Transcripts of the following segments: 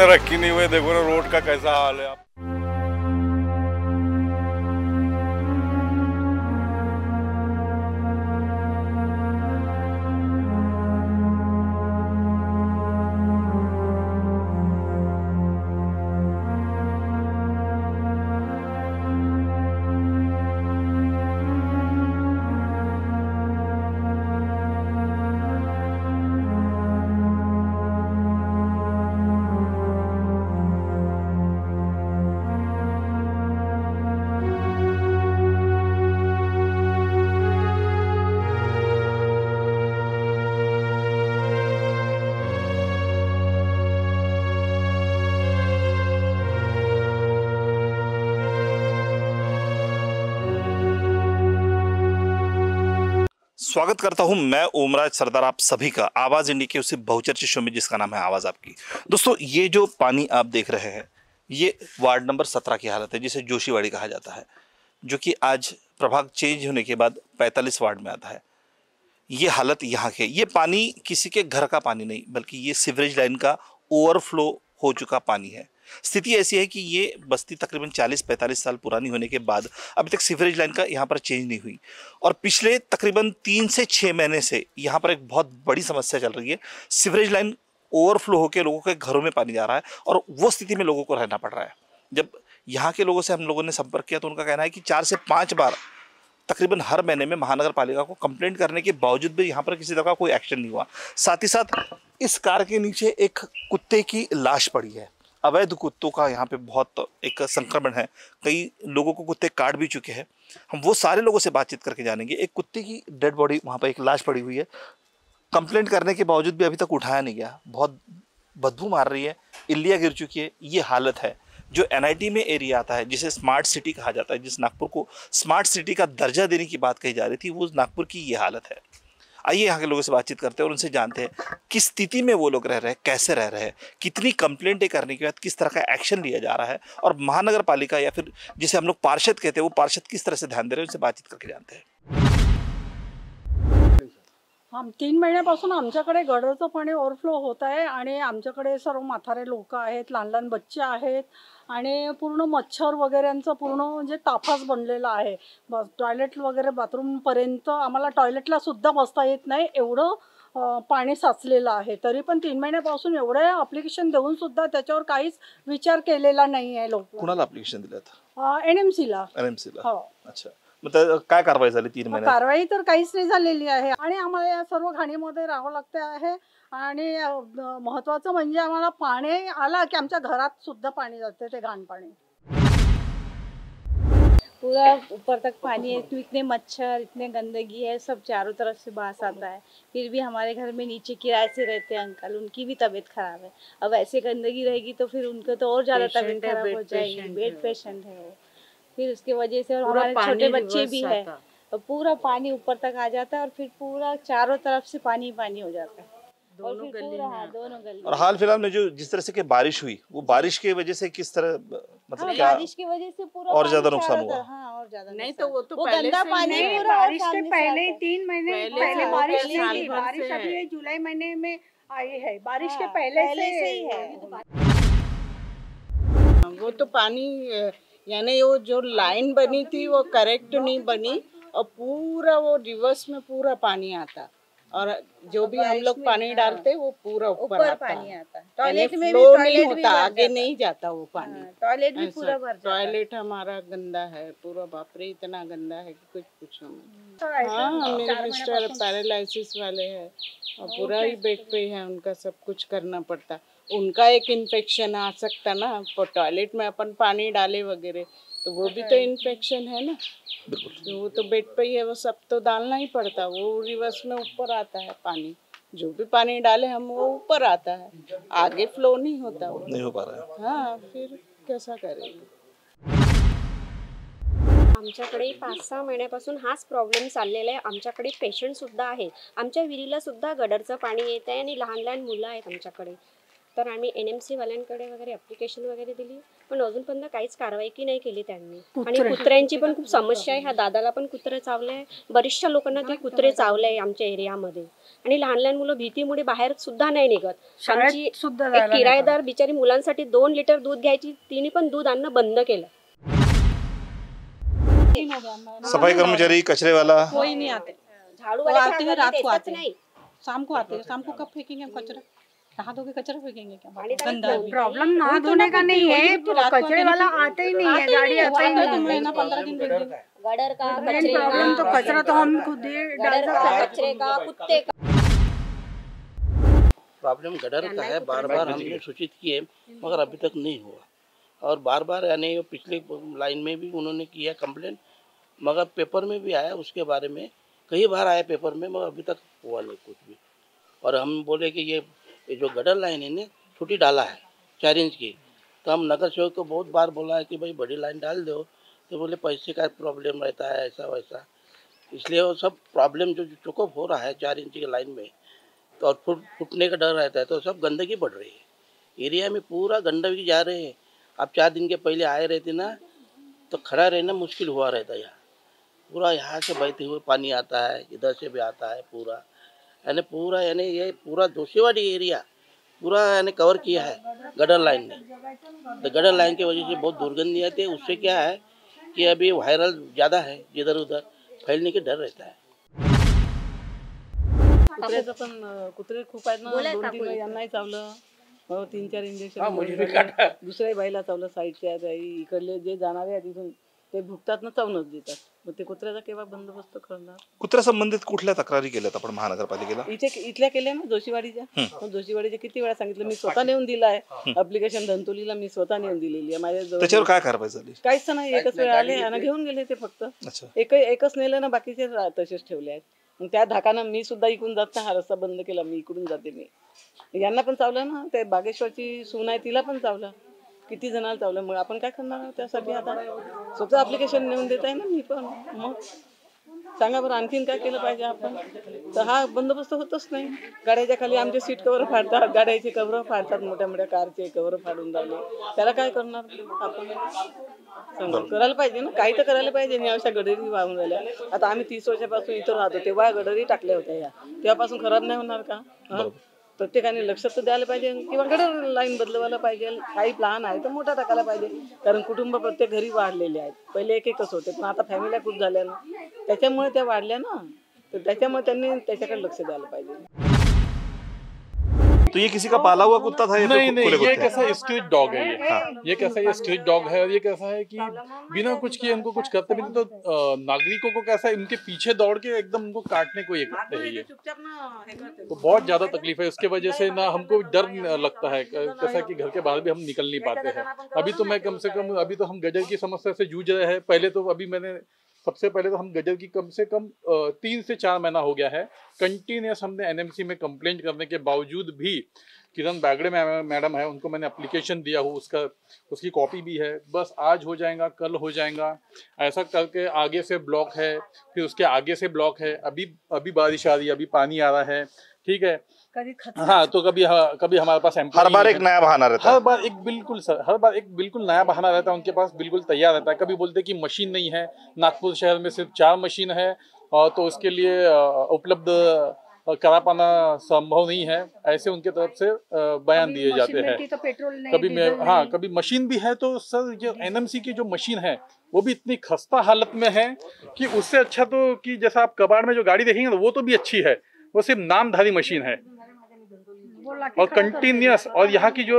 तरक्की नहीं हुई, देखो ना रोड का कैसा हाल है। आप स्वागत करता हूं मैं ओमराज सरदार आप सभी का आवाज इंडिया के उसी बहुचर्चित शो में जिसका नाम है आवाज आपकी। दोस्तों, ये जो पानी आप देख रहे हैं ये वार्ड नंबर 17 की हालत है, जिसे जोशीवाड़ी कहा जाता है, जो कि आज प्रभाग चेंज होने के बाद 45 वार्ड में आता है। ये हालत यहाँ के, ये पानी किसी के घर का पानी नहीं बल्कि ये सीवरेज लाइन का ओवरफ्लो हो चुका पानी है। स्थिति ऐसी है कि ये बस्ती तकरीबन 40-45 साल पुरानी होने के बाद अभी तक सीवरेज लाइन का यहाँ पर चेंज नहीं हुई और पिछले तकरीबन 3 से 6 महीने से यहाँ पर एक बहुत बड़ी समस्या चल रही है। सीवरेज लाइन ओवरफ्लो होकर लोगों के घरों में पानी जा रहा है और वो स्थिति में लोगों को रहना पड़ रहा है। जब यहाँ के लोगों से हम लोगों ने संपर्क किया तो उनका कहना है कि 4 से 5 बार तकरीबन हर महीने में महानगर पालिका को कंप्लेंट करने के बावजूद भी यहाँ पर किसी तरह का कोई एक्शन नहीं हुआ। साथ ही साथ इस कार के नीचे एक कुत्ते की लाश पड़ी है। अवैध कुत्तों का यहाँ पे बहुत एक संक्रमण है, कई लोगों को कुत्ते काट भी चुके हैं। हम वो सारे लोगों से बातचीत करके जानेंगे। एक कुत्ते की डेड बॉडी वहाँ पर, एक लाश पड़ी हुई है, कंप्लेंट करने के बावजूद भी अभी तक उठाया नहीं गया। बहुत बदबू मार रही है, इल्लियाँ गिर चुकी है। ये हालत है। जो एनआईटी में एरिया आता है जिसे स्मार्ट सिटी कहा जाता है, जिस नागपुर को स्मार्ट सिटी का दर्जा देने की बात कही जा रही थी, वो नागपुर की ये हालत है। आइए यहाँ के लोगों से बातचीत करते हैं और उनसे जानते हैं किस स्थिति में वो लोग रह रहे हैं, कैसे रह रहे हैं, कितनी कंप्लेंटें करने के बाद किस तरह का एक्शन लिया जा रहा है और महानगर पालिका या फिर जिसे हम लोग पार्षद कहते हैं वो पार्षद किस तरह से ध्यान दे रहे हैं, उनसे बातचीत करके जानते हैं। हम 3 महिन्यापासून आमच्याकडे गडरचं पाणी ओव्हरफ्लो होत आहे आणि आमच्याकडे सर्व म्हातारे लोक आहेत, लहान लहान बच्चे आहेत आणि पूर्ण मच्छर वगैरेंचं पूर्ण म्हणजे ताफाच बनलेला आहे। टॉयलेट वगैरे बाथरूमपर्यंत आम्हाला टॉयलेटला सुद्धा बसता येत नाही, एवढं पाणी साचलेलं आहे। तरी पण 3 महिन्यापासून एवढे ॲप्लिकेशन देऊन सुद्धा त्याच्यावर काहीच विचार केलेला नाही आहे लोक। कुणाला ॲप्लिकेशन दिलं? एनएमसीला। हो, अच्छा। मतलब काय कारवाई झाली 3 महिन्यात? कारवाई तर काहीच नाही झालेली आहे आणि आम्हाला या सर्व घाणीमध्ये राहावं लागते आहे आणि महत्त्वाचं म्हणजे आम्हाला पाणी आला की आमच्या घरात सुद्धा पाणी जाते, ते घाण पाणी। पूरा ऊपर तक पानी है, तो इतने मच्छर, इतने गंदगी है, सब चारों तरफ से बास आता है। फिर भी हमारे घर में नीचे किराए से रहते हैं अंकल, उनकी भी तबीयत खराब है। अब ऐसे गंदगी रहेगी तो फिर उनको तो और ज़्यादा तबीयत खराब हो जाएगी। बेड पेशेंट है वो, फिर उसके वजह से और हमारे छोटे बच्चे भी है, और पूरा पानी ऊपर तक आ जाता है और फिर पूरा चारों तरफ से पानी पानी हो जाता है। दोनों गली। और हाल फिलहाल में जो जिस तरह से कि बारिश हुई, वो बारिश की वजह से किस तरह मतलब क्या बारिश की वजह से पूरा और ज्यादा नुकसान हुआ? हाँ, और ज्यादा नहीं तो वो तो गंदा पानी बारिश के पहले 3 महीने पहले बारिश साल नहीं थी। भर बारिश से अभी है। ये जुलाई महीने में आई है। बारिश के पहले से ही है। वो तो पानी यानी वो जो लाइन बनी थी वो करेक्ट नहीं बनी और पूरा वो रिवर्स में पूरा पानी आता और जो भी हम लोग पानी डालते वो पूरा ऊपर आता पानी है। आता। टॉयलेट में भी फ्लो नहीं टॉयलेट भी होता, भर आगे जाता। नहीं जाता वो पानी। टॉयलेट भी ऐसा, पूरा भर जाता। टॉयलेट हमारा गंदा है पूरा, बापरे इतना गंदा है कि कुछ पूछो मत। हाँ, मेरे मिस्टर पैरालिसिस वाले हैं और पूरा ही बेड पे है, उनका सब कुछ करना पड़ता। उनका एक इन्फेक्शन आ सकता ना, टॉयलेट में अपन पानी डाले वगैरह तो वो भी तो इन्फेक्शन है ना। तो वो तो बेड पे ही है, वो सब तो डालना ही पड़ता। वो रिवर्स में ऊपर आता है पानी, जो भी पानी डाले हम वो ऊपर आता है, आगे फ्लो नहीं होता, वो नहीं हो पा रहा है। हाँ, फिर कैसा करेंगे? आमच्याकडे 5-6 महिन्यापासून हाच प्रॉब्लेम चाललेला आहे। आमच्याकडे पेशंट सुद्धा आहे, आमच्या विहिरीला सुद्धा गडरचं पाणी येत आहे आणि लहान लहान मुलं आहेत आमच्याकडे। तर आम्ही NMC वाल्यांकडे वगैरे ॲप्लिकेशन वगैरे दिली, पण अजूनपर्यंत काहीच कारवाई की नाही केली त्यांनी. आणि कुत्र्यांची पण खूप समस्या आहे. ह्या दादाला पण कुत्रे चावले आहे, बऱ्याचशा लोकांना ते कुत्रे चावले आहे आमच्या एरियामध्ये. आणि लहान लहान मुलं भीतीमुळे बाहेर सुद्धा नाही निघत. आमची एक किरायेदार बिचारी मुलांसाठी 2 लिटर दूध घ्यायची, तिने पण दूध आणणं बंद केलं. सफाई कर्मचारी, कचरे वाला, कोई नहीं आते, झाड़ू वो वाले आते हैं रात को देतच आते हैं, नाही. शाम को आते हैं। शाम को कब फेंकेंगे हम कचरा? नहा धो के कचरा फेंकेंगे क्या? पानी डाल गंदा के प्रॉब्लम नहा धोने का नहीं है, कचरे वाला आते ही नहीं है, गाड़ी आता ही नहीं है। महीना 15 दिन गडर का, मेन कचरे प्रॉब्लम तो का, कचरा तो हम खुद ही डाल गडर सकते का, हैं। कचरे का, कुत्ते का. प्रॉब्लम गटर का है, बार बार हमने सूचित किए मगर अभी तक नहीं हुआ। और बार बार यानी पिछले लाइन में भी उन्होंने किया कंप्लेंट, मगर पेपर में भी आया उसके बारे में, कई बार आया पेपर में, मगर अभी तक हुआ नहीं कुछ भी। और हम बोले कि ये जो गटर लाइन है ना छोटी डाला है 4 इंच की, तो हम नगर सेवक को बहुत बार बोला है कि भाई बड़ी लाइन डाल दो, तो बोले पैसे का प्रॉब्लम रहता है ऐसा वैसा, इसलिए वो सब प्रॉब्लम जो चुकअप हो रहा है 4 इंच की लाइन में, तो और फुटने का डर रहता है, तो सब गंदगी बढ़ रही है एरिया में, पूरा गंदगी जा रहे हैं। आप 4 दिन के पहले आए रहते ना तो खड़ा रहना मुश्किल हुआ रहता है। यहाँ पूरा यहाँ से बहते हुए पानी आता है, इधर से भी आता है पूरा, यानी ये पूरा जोशीवाड़ी एरिया पूरा यानी कवर किया है गटर लाइन ने। तो गटर लाइन की वजह से बहुत दुर्गंधी आती है, उससे क्या है कि अभी वायरल ज़्यादा है, जिधर उधर फैलने के डर रहता है। कुत्र्याचं पण कुत्रे खूप आहेत ना, 2-3 यांनाही चावलं, 3-4 इंजेक्शन दुसऱ्याही बाईला चावलं. साईडच्या इकडले जे जाणारे आहेत तिथून ते भुकतात ना, चावूनच देतात. मग ते कुत्र्याचा केव्हा बंदोबस्त करणार? कुत्र्या संबंधित कुठल्या तक्रारी केल्यात आपण महानगरपालिकेला? इथल्या केल्या ना जोशीवाडीच्या. जोशीवाडीच्या किती वेळा सांगितलं, मी स्वतः नेऊन दिला आहे ॲप्लिकेशन. धंतोलीला मी स्वतः नेऊन दिलेली आहे. माझ्या त्याच्यावर काय कारवाई झाली? काहीच नाही, एकच वेळ आले आणि घेऊन गेले ते फक्त. एकच नेलं ना, बाकीचे तसेच ठेवले आहेत. मग त्या धाकानं मी सुद्धा इकडून जात नाही, हा रस्ता बंद केला, मी इकडून जाते. मी यांना पण चावलं ना, ते बागेश्वरची सून आहे तिला पण चावलं, किती जणांना चावलं. मग आपण काय करणार त्यासाठी? आता स्वतः ॲप्लिकेशन नेऊन देत आहे ना मी पण. मग सांगा बरं आणखीन काय केलं पाहिजे आपण? तर हा बंदोबस्त होतच नाही. गाड्याच्या खाली आमचे सीट कवर फाडतात, गाड्याचे कवर फाडतात, मोठ्या मोठ्या कारचे कवर फाडून राहिले. त्याला काय करणार आपण? करायला पाहिजे ना, काही तर करायला पाहिजे. आणि अशा गडरी वाहून राहिल्या. आता आम्ही 30 वर्षापासून इथं राहतो, तेव्हा गडरी टाकल्या होत्या या, तेव्हापासून खराब नाही होणार का? प्रत्येकाने लक्ष तर द्यायला पाहिजे, किंवा गडर लाईन बदलवायला पाहिजे. काही लहान आहे तर मोठा टाकायला पाहिजे, कारण कुटुंब प्रत्येक घरी वाढलेले आहेत. पहिले एकच होते, पण आता फॅमिल्या खूप झाल्या ना, त्याच्यामुळे त्या वाढल्या ना, तर त्याच्यामुळे त्यांनी त्याच्याकडे लक्ष द्यायला पाहिजे. तो ये किसी का पाला हुआ कुत्ता था? नहीं, ये कैसा स्ट्रीट डॉग है ये कैसा ये स्ट्रीट डॉग है। और ये कैसा है कि बिना कुछ किए इनको कुछ करते भी नहीं, तो नागरिकों को कैसा इनके पीछे दौड़ के एकदम उनको काटने को ये करते हैं ये, तो बहुत ज्यादा तकलीफ है। उसके वजह से ना हमको डर लगता है, कैसा कि घर के बाहर भी हम निकल नहीं पाते हैं। अभी तो मैं कम से कम, अभी तो हम गजर की समस्या से जूझ रहे हैं। पहले तो अभी सबसे पहले तो हम गजर की कम से कम 3 से 4 महीना हो गया है कंटिन्यूस हमने NMC में कंप्लेंट करने के बावजूद भी, किरण बागड़े मैडम है, उनको मैंने एप्लीकेशन दिया हूँ, उसकी कॉपी भी है। बस आज हो जाएगा, कल हो जाएगा, ऐसा करके आगे से ब्लॉक है, फिर उसके आगे से ब्लॉक है। अभी बारिश आ रही है, अभी पानी आ रहा है, ठीक है। हाँ, तो कभी हमारे पास हर बार एक नया बहाना रहता है। हर बार एक बिल्कुल नया बहाना रहता है उनके पास, बिल्कुल तैयार रहता है। कभी बोलते कि मशीन नहीं है, नागपुर शहर में सिर्फ 4 मशीन है, और तो उसके लिए उपलब्ध करा पाना संभव नहीं है, ऐसे उनके तरफ से बयान दिए जाते हैं। कभी मशीन भी है, तो सर जो NMC की जो मशीन है वो भी इतनी खस्ता हालत में है कि उससे अच्छा तो कि जैसा आप कबाड़ में जो गाड़ी देखेंगे वो तो भी अच्छी है, वो सिर्फ नामधारी मशीन है और कंटिन्यूस। और यहाँ की जो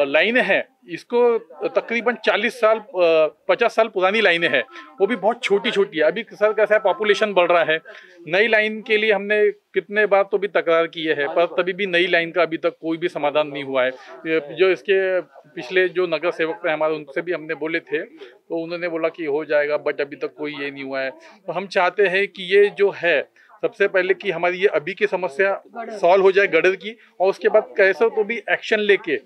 लाइनें हैं, इसको तकरीबन 50 साल पुरानी लाइनें हैं, वो भी बहुत छोटी छोटी है। अभी सर कैसा है, पॉपुलेशन बढ़ रहा है, नई लाइन के लिए हमने कितने बार तो भी तकरार किए हैं, पर तभी भी नई लाइन का अभी तक कोई भी समाधान नहीं हुआ है। जो इसके पिछले जो नगर सेवक थे हमारे, उनसे भी हमने बोले थे, तो उन्होंने बोला कि हो जाएगा, बट अभी तक कोई ये नहीं हुआ है। तो हम चाहते हैं कि ये जो है, सबसे पहले कि हमारी ये अभी की समस्या सॉल्व हो जाए गडर की, और उसके बाद कैसे तो भी एक्शन लेके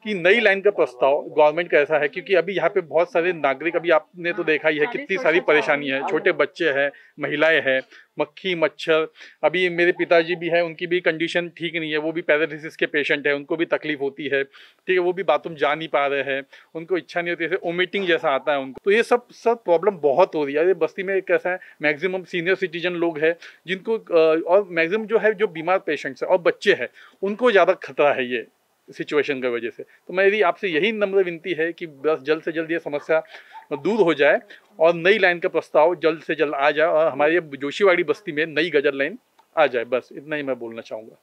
कि नई लाइन का प्रस्ताव गवर्नमेंट का ऐसा है, क्योंकि अभी यहाँ पे बहुत सारे नागरिक, अभी आपने तो देखा ही है कितनी सारी परेशानी है, छोटे बच्चे हैं, महिलाएं हैं, मक्खी मच्छर, अभी मेरे पिताजी भी हैं, उनकी भी कंडीशन ठीक नहीं है, वो भी पैरालिसिस के पेशेंट है, उनको भी तकलीफ होती है, ठीक है, वो भी बाथरूम जा नहीं पा रहे हैं, उनको इच्छा नहीं होती, जैसे वोमिटिंग जैसा आता है उनको। तो ये सब प्रॉब्लम बहुत हो रही है। ये बस्ती में कैसा है, मैक्सिमम सीनियर सिटीजन लोग हैं जिनको और मैक्सिमम जो है जो बीमार पेशेंट्स हैं और बच्चे हैं, उनको ज़्यादा खतरा है ये सिचुएशन की वजह से। तो मेरी आपसे यही नम्र विनती है कि बस जल्द से जल्द ये समस्या दूर हो जाए और नई लाइन का प्रस्ताव जल्द से जल्द आ जाए और हमारे जोशीवाड़ी बस्ती में नई गजर लाइन आ जाए। बस इतना ही मैं बोलना चाहूँगा।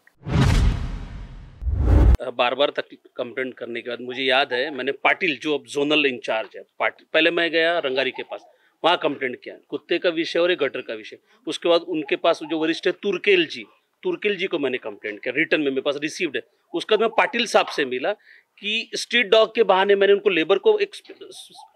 बार बार तक कंप्लेंट करने के बाद मुझे याद है, मैंने पाटिल जो अब जोनल इंचार्ज है पाटिल, पहले मैं गया रंगारी के पास, वहाँ कंप्लेंट किया कुत्ते का विषय और एक गटर का विषय। उसके बाद उनके पास जो वरिष्ठ है तुर्केल जी को मैंने कंप्लेंट किया, रिटर्न में मेरे पास रिसीव्ड है। उसके बाद मैं पाटिल साहब से मिला कि स्ट्रीट डॉग के बहाने मैंने उनको लेबर को एक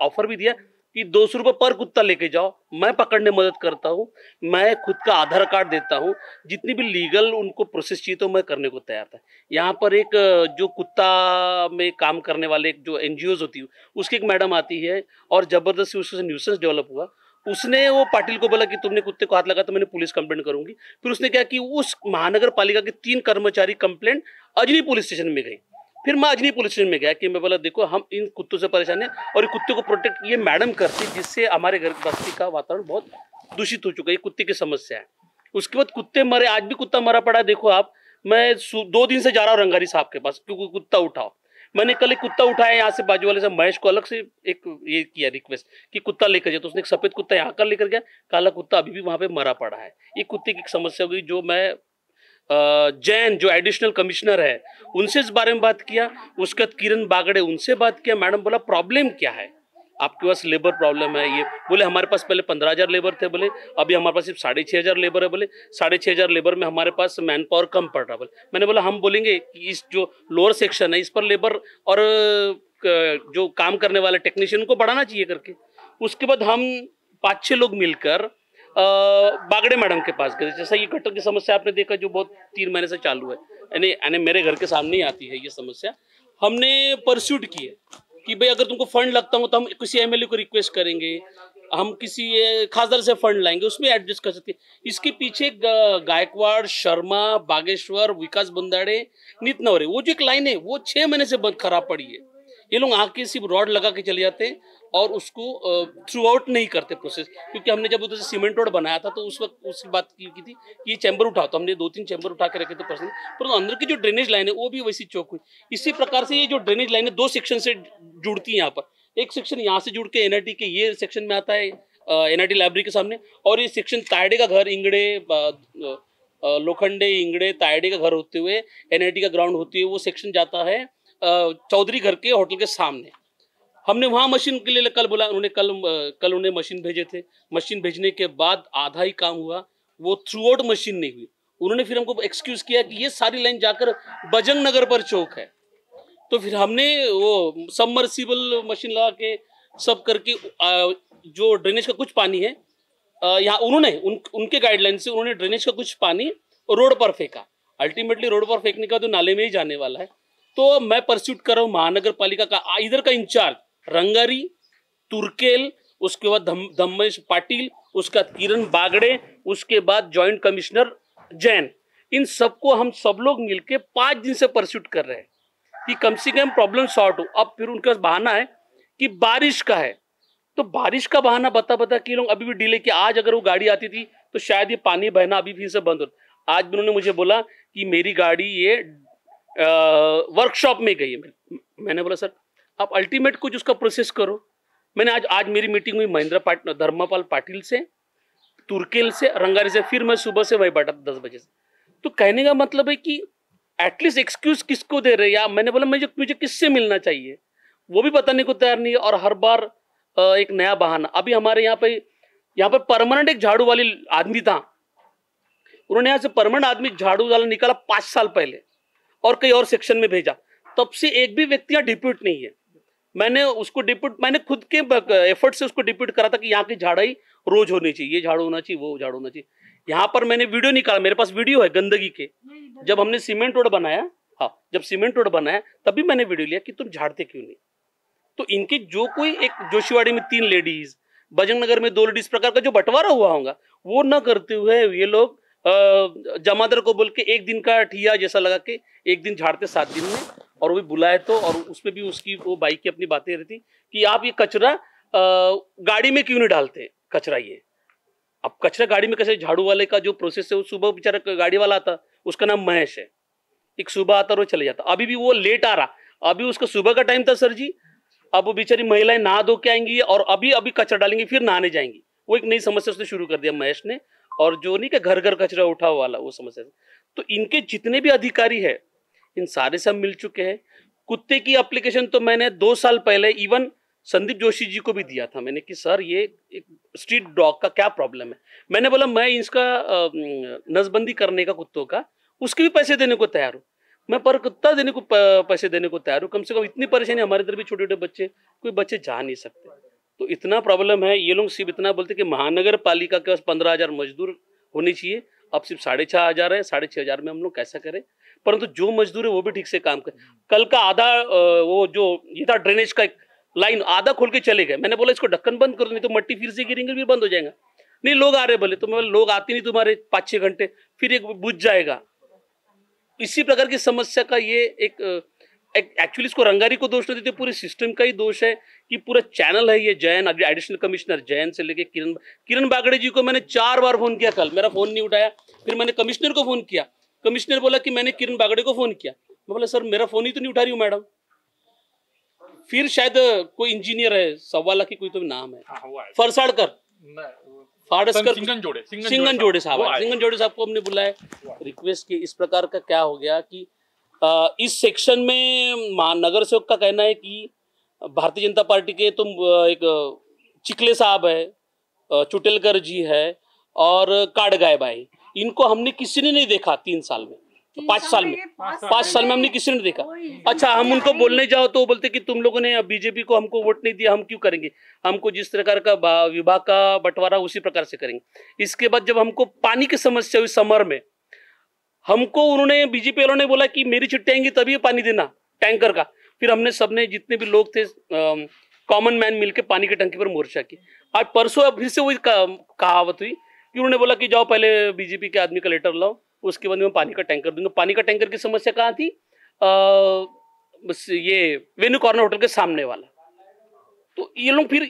ऑफर भी दिया कि 200 रुपये पर कुत्ता लेके जाओ, मैं पकड़ने मदद करता हूँ, मैं खुद का आधार कार्ड देता हूँ, जितनी भी लीगल उनको प्रोसेस चाहिए तो मैं करने को तैयार था। यहाँ पर एक जो कुत्ता में काम करने वाले एक जो NGOs होती है उसकी एक मैडम आती है और ज़बरदस्ती उससे न्यूसेंस डेवलप हुआ। उसने वो पाटिल को बोला कि तुमने कुत्ते को हाथ लगा तो मैंने पुलिस कंप्लेंट करूंगी। फिर उसने क्या कि उस महानगर पालिका के 3 कर्मचारी कंप्लेंट अजनी पुलिस स्टेशन में गई। फिर मैं अजनी पुलिस स्टेशन में गया कि मैं बोला देखो हम इन कुत्तों से परेशान हैं और ये कुत्ते को प्रोटेक्ट ये मैडम करती, जिससे हमारे घर बस्ती का वातावरण बहुत दूषित हो चुका है। ये कुत्ते की समस्या है। उसके बाद कुत्ते मरे, आज भी कुत्ता मरा पड़ा। देखो आप, मैं 2 दिन से जा रहा हूँ रंगारी साहब के पास क्योंकि कुत्ता उठाओ। मैंने कल एक कुत्ता उठाया यहाँ से, बाजू वाले से महेश को अलग से एक ये किया रिक्वेस्ट कि कुत्ता लेकर जाए, तो उसने एक सफेद कुत्ता यहाँ कर लेकर गया, काला कुत्ता अभी भी वहाँ पे मरा पड़ा है। ये कुत्ते की समस्या हो गई। जो मैं जैन जो एडिशनल कमिश्नर है उनसे इस बारे में बात किया, उसके बाद किरण बागड़े उनसे बात किया। मैडम बोला प्रॉब्लम क्या है, आपके पास लेबर प्रॉब्लम है। ये बोले हमारे पास पहले 15,000 लेबर थे, बोले अभी हमारे पास सिर्फ 6,500 लेबर है, बोले 6,500 लेबर में हमारे पास मैन पावर कम पड़ रहा। बोले मैंने बोला हम बोलेंगे कि इस जो लोअर सेक्शन है इस पर लेबर और जो काम करने वाले टेक्नीशियन को बढ़ाना चाहिए करके। उसके बाद हम 5-6 लोग मिलकर बागड़े मैडम के पास गए। जैसा ये गटर की समस्या आपने देखा जो बहुत 3 महीने से चालू है, यानी मेरे घर के सामने ही आती है ये समस्या। हमने परस्यूट किए कि भाई अगर तुमको फंड लगता हो तो हम किसी MLA को रिक्वेस्ट करेंगे, हम किसी खासदार से फंड लाएंगे, उसमें एडजस्ट कर सकते हैं। इसके पीछे गायकवाड़, शर्मा, बागेश्वर, विकास बंदाड़े, नित नवरे, वो जो एक लाइन है वो 6 महीने से बंद खराब पड़ी है। ये लोग आके सिर्फ रॉड लगा के चले जाते हैं और उसको थ्रू आउट नहीं करते प्रोसेस। क्योंकि हमने जब उधर से सीमेंट रोड बनाया था तो उस वक्त उसकी बात की थी कि ये चैम्बर उठाओ, तो हमने 2-3 चैम्बर उठा के रखे थे पर्सनल, पर अंदर की जो ड्रेनेज लाइन है वो भी वैसी चौक हुई। इसी प्रकार से ये जो ड्रेनेज लाइन है 2 सेक्शन से जुड़ती है। यहाँ पर एक सेक्शन यहाँ से जुड़ के NIT के ये सेक्शन में आता है, NIT लाइब्रेरी के सामने, और ये सेक्शन तायडे का घर, इंगड़े, लोखंडे, इंगड़े, तायडे का घर होते हुए NIT का ग्राउंड होती है, वो सेक्शन जाता है चौधरी घर के होटल के सामने। हमने वहाँ मशीन के लिए कल बोला, उन्होंने कल उन्हें मशीन भेजे थे। मशीन भेजने के बाद आधा ही काम हुआ, वो थ्रू आउट मशीन नहीं हुई। उन्होंने फिर हमको एक्सक्यूज किया कि ये सारी लाइन जाकर बजंग नगर पर चौक है। तो फिर हमने वो सबमर्सिबल मशीन लगा के सब करके जो ड्रेनेज का कुछ पानी है यहाँ उन्होंने उनके गाइडलाइन से उन्होंने ड्रेनेज का कुछ पानी रोड पर फेंका। अल्टीमेटली रोड पर फेंकने का तो नाले में ही जाने वाला है। तो मैं परस्यूट कर रहा हूँ महानगर पालिका का इधर का इंचार्ज रंगारी, तुर्केल, उसके बाद धम्मेश पाटिल, उसके बाद किरण बागड़े, उसके बाद जॉइंट कमिश्नर जैन, इन सबको हम सब लोग मिलके 5 दिन से परस्यूट कर रहे हैं कि कम से कम प्रॉब्लम सॉर्ट हो। अब फिर उनका बहाना है कि बारिश का है, तो बारिश का बहाना बता कि लोग अभी भी डिले किया। आज अगर वो गाड़ी आती थी तो शायद ये पानी बहना अभी फिर से बंद होता। आज भी उन्होंने मुझे बोला कि मेरी गाड़ी ये वर्कशॉप में गई है। मैंने बोला सर आप अल्टीमेट कुछ उसका प्रोसेस करो। मैंने आज मेरी मीटिंग हुई धर्मपाल पाटिल से, तुर्केल से, रंगारी से, फिर मैं सुबह से वही बैठा 10 बजे से। तो कहने का मतलब है कि एटलीस्ट एक्सक्यूज किसको दे रहे हैं। मैंने बोला मुझे किससे मिलना चाहिए वो भी बताने को तैयार नहीं है, और हर बार एक नया बहाना। अभी हमारे यहाँ पे परमानेंट एक झाड़ू वाली आदमी था, उन्होंने यहाँ से परमानेंट आदमी झाड़ू वाला निकाला 5 साल पहले और कई और सेक्शन में भेजा। तब से एक भी व्यक्ति यहाँ डिप्यूट नहीं है। मैंने खुद के एफर्ट से उसको डिप्यूट करा था कि यहाँ की झाड़ाई रोज होनी चाहिए, ये झाड़ू होना चाहिए, वो झाड़ू होना चाहिए। यहाँ पर मैंने वीडियो निकाला, मेरे पास वीडियो है गंदगी के। जब हमने सीमेंट रोड बनाया हाँ, जब सीमेंट रोड बना है तभी मैंने वीडियो लिया कि तुम झाड़ते क्यों नहीं। तो इनके जो कोई एक जोशीवाड़ी में 3 लेडीज, बजरंग नगर में 2 लेडीज, प्रकार का जो बंटवारा हुआ होगा वो न करते हुए ये लोग जमादार को बोल के 1 दिन का ठिया जैसा लगा के 1 दिन झाड़ते 7 दिन में, और वो भी बुलाए तो, और उसमें भी उसकी वो बाई की अपनी बातें रहती कि आप ये कचरा गाड़ी में क्यों नहीं डालते कचरा। ये अब कचरा गाड़ी में कैसे, झाड़ू वाले का जो प्रोसेस है वो सुबह बेचारा गाड़ी वाला आता, उसका नाम महेश है, एक सुबह आता और वो चले जाता। अभी भी वो लेट आ रहा, अभी उसका सुबह का टाइम था सर जी, अब वो बेचारी महिलाएं नहा धो के आएंगी और अभी अभी कचरा डालेंगी फिर नहाने जाएंगी। वो एक नई समस्या उसने शुरू कर दिया महेश ने, और जो नहीं कि घर घर कचरा उठा वाला वो समस्या। तो इनके जितने भी अधिकारी है इन सारे से हम मिल चुके हैं। कुत्ते की एप्लीकेशन तो मैंने 2 साल पहले इवन संदीप जोशी जी को भी दिया था मैंने कि सर ये एक स्ट्रीट डॉग का क्या प्रॉब्लम है। मैंने बोला मैं इसका नसबंदी करने का कुत्तों का उसके भी पैसे देने को तैयार हूँ, मैं पर कुत्ता देने को पैसे देने को तैयार हूँ। कम से कम इतनी परेशानी, हमारे इधर भी छोटे छोटे बच्चे, कोई बच्चे जा नहीं सकते, तो इतना प्रॉब्लम है। ये लोग सिर्फ इतना बोलते कि महानगर पालिका के पास 15,000 मजदूर होने चाहिए, अब सिर्फ 6,500 है, 6,500 में हम लोग कैसा करें। परंतु जो मजदूर है वो भी ठीक से काम करे। कल का आधा वो जो ये था ड्रेनेज का एक लाइन आधा खोल के चले गए, मैंने बोला इसको ढक्कन बंद करो नहीं तो मट्टी फिर से गिरेंगे फिर बंद हो जाएगा। नहीं लोग आ रहे बोले, तो मैं लोग आते नहीं तुम्हारे 5-6 घंटे फिर एक बुझ जाएगा। इसी प्रकार की समस्या का ये एक एक्चुअली इसको रंगारी को दोष नहीं देते, पूरे सिस्टम का ही दोष है कि पूरा चैनल है ये। जैन एडिशनल कमिश्नर जैन से लेके किरण बागड़े जी को मैंने 4 बार फोन किया, कल मेरा फोन नहीं उठाया, फिर मैंने कमिश्नर को फोन किया, कमिश्नर बोला कि मैंने किरण बागड़े को फोन किया। मैं बोला सर मेरा फोन ही तो नहीं उठा रही हूँ मैडम। फिर शायद कोई इंजीनियर है 1.25 लाख की कोई तो नाम है, फरसाड़कर सिंगन जोड़े साहब को हमने बुलाया, रिक्वेस्ट की इस प्रकार का क्या हो गया कि इस सेक्शन में महानगर सेवक का कहना है कि भारतीय जनता पार्टी के तुम एक चिखले साहब है, चुटेलकर जी है और काड़गाय भाई, इनको हमने किसी ने नहीं देखा 3 साल में, 5 साल में हमने किसी ने देखा। अच्छा हम उनको बोलने जाओ तो बोलते कि तुम लोगों ने बीजेपी को हमको वोट नहीं दिया, हम क्यों करेंगे, हमको जिस प्रकार का विभाग का बंटवारा उसी प्रकार से करेंगे। इसके बाद जब हमको पानी की समस्या हुई समर में, हमको उन्होंने बीजेपी वालों ने बोला कि मेरी चिट्ठी आएंगी तभी पानी देना टैंकर का। फिर हमने सबने जितने भी लोग थे कॉमन मैन मिलकर पानी की टंकी पर मोर्चा की। आज परसों फिर से वही कहावत हुई कि उन्होंने बोला कि जाओ पहले बीजेपी के आदमी का लेटर लाओ, उसके बाद मैं पानी का टैंकर दूंगा। पानी का टैंकर की समस्या कहाँ थी, बस ये वेन्यू कॉर्नर होटल के सामने वाला। तो ये लोग फिर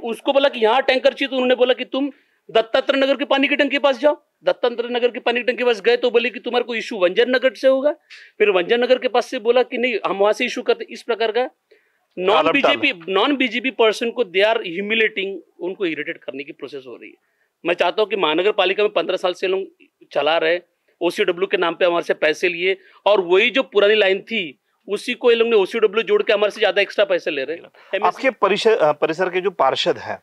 उसको बोला कि यहाँ टैंकर चाहिए, तो उन्होंने बोला कि तुम दत्तात्रेय नगर के पानी की टंकी के पास जाओ। दत्तात्रेय नगर की पानी की टंकी के पास गए तो बोले कि तुम्हारा कोई इशू वंजन नगर से होगा, फिर वंजन नगर के पास से बोला कि नहीं हम वहां से इशू करते। इस प्रकार का नॉन बीजेपी पर्सन को दे आर ह्यूमिलेटिंग, उनको इरिटेट करने की प्रोसेस हो रही है। मैं चाहता हूँ कि महानगर पालिका में 15 साल से लोग चला रहे, OCW के नाम पे हमारे से पैसे लिए, और वही जो पुरानी लाइन थी उसी को ये लोग ने OCW जोड़ के हमारे से ज्यादा एक्स्ट्रा पैसे ले रहे हैं। आपके परिसर के जो पार्षद हैं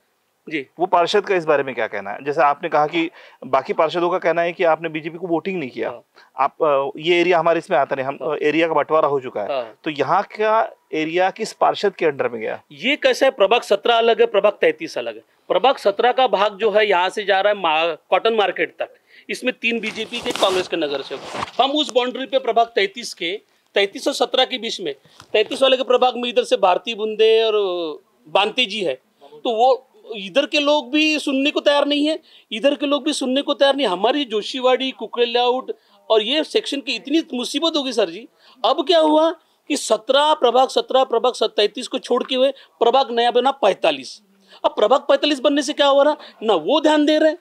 जी, वो पार्षद का इस बारे में क्या कहना है? जैसे आपने कहा कि बाकी पार्षदों का कहना है कि आपने बीजेपी को वोटिंग नहीं किया, आप ये एरिया हमारे इसमें आता नहीं, हम एरिया का बंटवारा हो चुका है, तो यहाँ का एरिया किस पार्षद के अंडर में गया? ये कैसा है, प्रभाग 17 अलग है, प्रभाग 33 अलग है। प्रभाग 17 का भाग जो है यहाँ से जा रहा है कॉटन मार्केट तक, इसमें 3 बीजेपी के कांग्रेस के नगर सेवक। हम उस बाउंड्री पे प्रभाग 33 और 17 के बीच में 33 वाले के प्रभाग में इधर से भारती बुंदे और बांते जी है, तो वो इधर के लोग भी सुनने को तैयार नहीं है, इधर के लोग भी सुनने को तैयार नहीं। हमारी जोशीवाड़ी कुकरे लेआउट और ये सेक्शन की इतनी मुसीबत होगी सर जी। अब क्या हुआ कि 17 प्रभाग 33 को छोड़ के हुए प्रभाग नया बना 45। अब प्रभाग 45 बनने से क्या हो रहा, ना वो ध्यान दे रहे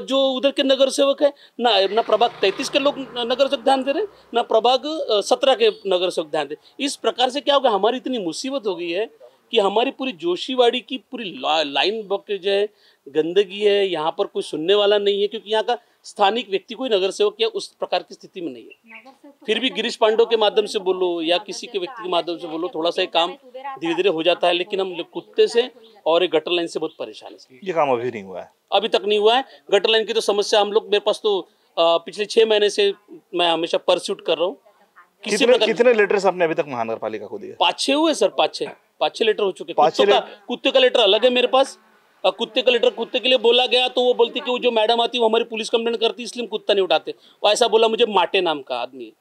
जो उधर के नगर सेवक है, ना प्रभाग 33 के लोग नगर सेवक ध्यान दे रहे, ना प्रभाग 17 के नगर सेवक ध्यान दे। इस प्रकार से क्या होगा, हमारी इतनी मुसीबत हो गई है कि हमारी पूरी जोशीवाड़ी की पूरी लाइन ब्लॉकेज है, गंदगी है, यहाँ पर कोई सुनने वाला नहीं है, क्योंकि यहाँ का स्थानिक व्यक्ति कोई नगर सेवक या उस प्रकार की स्थिति में नहीं है। फिर भी गिरीश पांडव के माध्यम से बोलो या किसी के व्यक्ति के माध्यम से बोलो, थोड़ा सा काम धीरे धीरे हो जाता है, लेकिन हम कुत्ते से और एक गटर लाइन से बहुत परेशान है। ये काम अभी नहीं हुआ है, अभी तक नहीं हुआ है। गटर लाइन की तो समस्या हम लोग, मेरे पास तो पिछले 6 महीने से मैं हमेशा परस्यूट कर रहा हूँ। कितने लेटर्स आपने अभी तक महानगर पालिका को दिए? 5-6 हुए सर, 5-6 लेटर हो चुके। कुत्ते का लेटर अलग है मेरे पास, कुत्ते का लेटर कुत्ते के लिए बोला गया तो वो बोलती कि वो जो मैडम आती है वो हमारी पुलिस कंप्लेंट करती है, इसलिए हम कुत्ता नहीं उठाते। वो ऐसा बोला मुझे, माटे नाम का आदमी,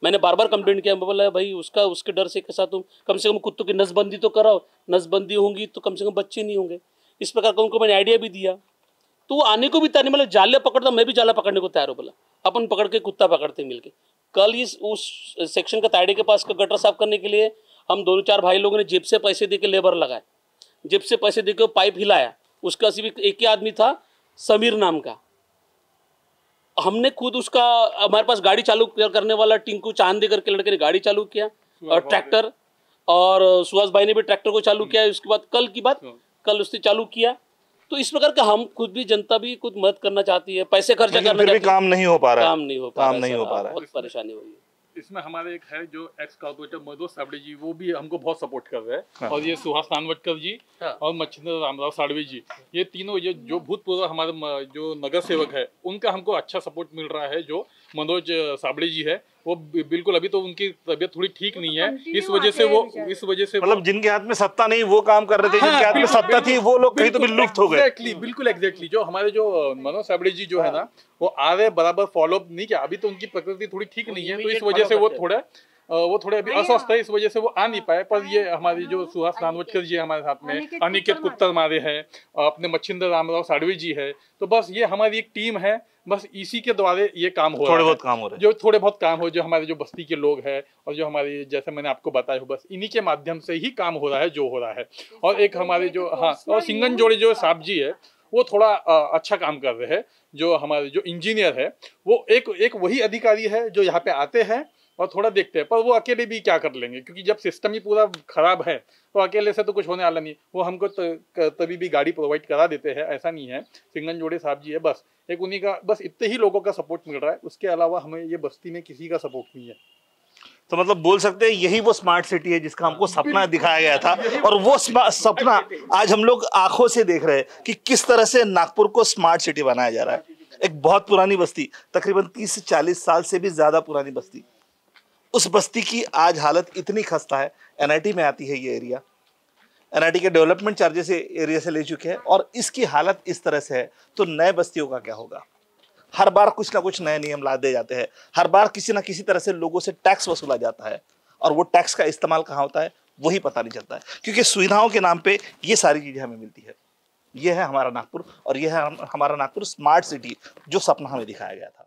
मैंने बार बार कंप्लेंट किया, मैं बोला भाई उसके डर से कैसा, तुम कम से कम कुत्तों की नसबंदी तो कराओ, नसबंदी होंगी तो कम से कम बच्चे नहीं होंगे। इस प्रकार का उनको मैंने आइडिया भी दिया, तो वो आने को भी तैयार नहीं, मतलब जाले पकड़ता, मैं भी जाला पकड़ने को तैयार हो, बोला अपन पकड़ के कुत्ता पकड़ते मिलके। कल उस सेक्शन का ताड़े के पास का गटर साफ करने के लिए हम 2-4 भाई लोगों ने जेब से पैसे दे के लेबर लगाए, जेब से पैसे दे के पाइप हिलाया। उसका सिर्फ एक ही आदमी था, समीर नाम का। हमने खुद उसका, हमारे पास गाड़ी चालू करने वाला टिंकू चांद दे करके लड़के ने गाड़ी चालू किया, और ट्रैक्टर, और सुहास भाई ने भी ट्रैक्टर को चालू किया। उसके बाद कल उसने चालू किया। तो इस प्रकार का हम खुद भी, जनता भी खुद मदद करना चाहती है, पैसे खर्च करना चाहती है, काम नहीं हो पा रहा है, काम नहीं हो पा रहा है, बहुत परेशानी हो रही है। इसमें हमारे एक है जो एक्स कॉर्पोरेटर मनोज साबड़े जी, वो भी हमको बहुत सपोर्ट कर रहे हैं। हाँ। और ये सुहास नानवटकर जी, हाँ। और मच्छिंद्र रामराव साड़वे जी, ये तीनों जो भूतपूर्व हमारे जो नगर सेवक है, उनका हमको अच्छा सपोर्ट मिल रहा है। जो मनोज साबड़े जी है, वो बिल्कुल, अभी तो उनकी तबीयत थोड़ी ठीक नहीं है, इस वजह से मतलब जिनके हाथ में सत्ता नहीं वो काम कर रहे थे, जिनके हाथ में सत्ता थी वो लोग कहीं तो भी लुप्त हो गए। बिल्कुल एग्जैक्टली। जो हमारे जो मनोज साबड़े जी जो है ना, वो आ रहे बराबर फॉलो नहीं किया, अभी तो उनकी प्रकृति थोड़ी ठीक नहीं है, तो इस वजह से वो थोड़े अभी अस्वस्थ है, इस वजह से वो आ नहीं पाए। पर ये हमारी जो सुहास नानवटकर जी हमारे साथ में, अनिकेत कुत्तर मारे हैं, अपने मच्छिंद्र रामराव साड़वी जी है, तो बस ये हमारी एक टीम है, बस इसी के द्वारा ये काम हो रहा है। थोड़े बहुत काम हो रहे हैं, जो थोड़े बहुत काम हो, जो हमारे जो बस्ती के लोग हैं, और जो हमारी, जैसे मैंने आपको बताया, बस इन्हीं के माध्यम से ही काम हो रहा है जो हो रहा है। और एक हमारे जो, हाँ, और सिंगन जोड़े जो साहब जी है, वो थोड़ा अच्छा काम कर रहे हैं। जो हमारे जो इंजीनियर है, वो एक वही अधिकारी है जो यहाँ पे आते हैं और थोड़ा देखते हैं, पर वो अकेले भी क्या कर लेंगे, क्योंकि जब सिस्टम ही पूरा खराब है तो अकेले से तो कुछ होने वाला नहीं। वो हमको तभी भी गाड़ी प्रोवाइड करा देते हैं, ऐसा नहीं है। सिंगन जोड़े साहब जी है, बस एक उन्हीं का, बस इतने ही लोगों का सपोर्ट मिल रहा है, उसके अलावा हमें ये बस्ती में किसी का सपोर्ट नहीं है। तो मतलब बोल सकते हैं यही वो स्मार्ट सिटी है जिसका हमको सपना दिखाया गया था, और वो सपना आज हम लोग आंखों से देख रहे हैं कि किस तरह से नागपुर को स्मार्ट सिटी बनाया जा रहा है। एक बहुत पुरानी बस्ती, तकरीबन 30 से 40 साल से भी ज्यादा पुरानी बस्ती, उस बस्ती की आज हालत इतनी खस्ता है। एनआईटी में आती है ये एरिया, एनआईटी के डेवलपमेंट चार्जेस एरिया से ले चुके हैं, और इसकी हालत इस तरह से है, तो नए बस्तियों का क्या होगा। हर बार कुछ ना कुछ नए नियम ला दे जाते हैं, हर बार किसी ना किसी तरह से लोगों से टैक्स वसूला जाता है, और वो टैक्स का इस्तेमाल कहाँ होता है वही पता नहीं चलता है, क्योंकि सुविधाओं के नाम पे ये सारी चीजें हमें मिलती है। ये है हमारा नागपुर, और ये है हमारा नागपुर स्मार्ट सिटी, जो सपना हमें दिखाया गया था।